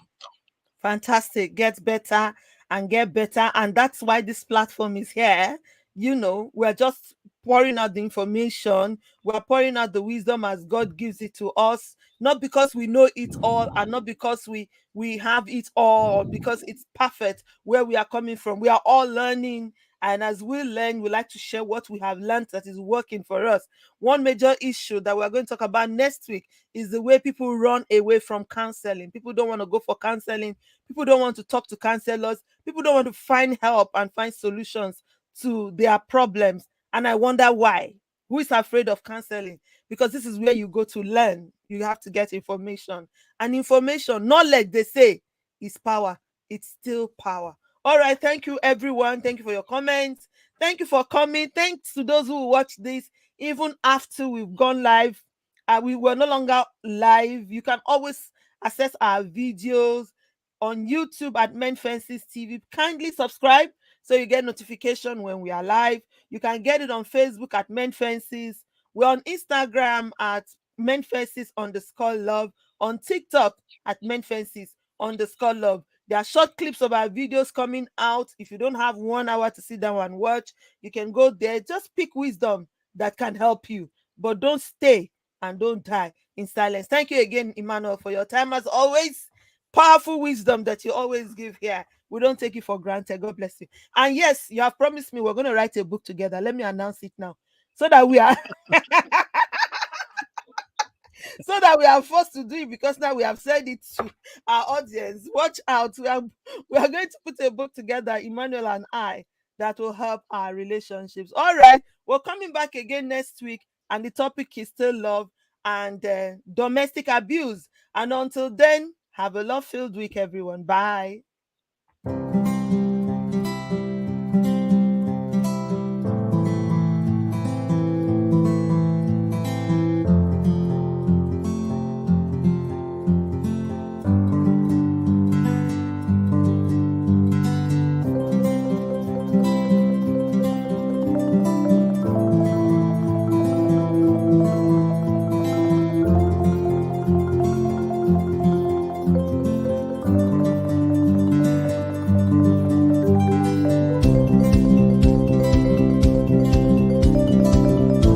Fantastic. Get better and get better. And that's why this platform is here. We're just pouring out the information. We're pouring out the wisdom as God gives it to us. Not because we know it all, and not because we have it all, or because it's perfect where we are coming from. We are all learning. And as we learn, we like to share what we have learned that is working for us. One major issue that we're going to talk about next week is the way people run away from counseling. People don't want to go for counseling. People don't want to talk to counselors. People don't want to find help and find solutions to their problems. And I wonder why. Who is afraid of counseling? Because this is where you go to learn. You have to get information. And information, knowledge, they say, is power. It's still power. All right. Thank you, everyone. Thank you for your comments. Thank you for coming. Thanks to those who watch this even after we've gone live. We were no longer live. You can always access our videos on YouTube at Men Fences TV. Kindly subscribe so you get notification when we are live. You can get it on Facebook at Men Fences. We're on Instagram at Men Fences underscore love. On TikTok at Men Fences underscore love. There are short clips of our videos coming out. If you don't have 1 hour to sit down and watch, you can go there. Just pick wisdom that can help you. But don't stay and don't die in silence. Thank you again, Emmanuel, for your time as always. Powerful wisdom that you always give here. We don't take it for granted. God bless you. And yes, you have promised me we're going to write a book together. Let me announce it now. So that we are so that we are forced to do it, because now we have said it to our audience. Watch out. We are going to put a book together, Emmanuel and I, that will help our relationships. All right. We're coming back again next week, and the topic is still love and domestic abuse. And until then, have a love filled week, everyone. Bye.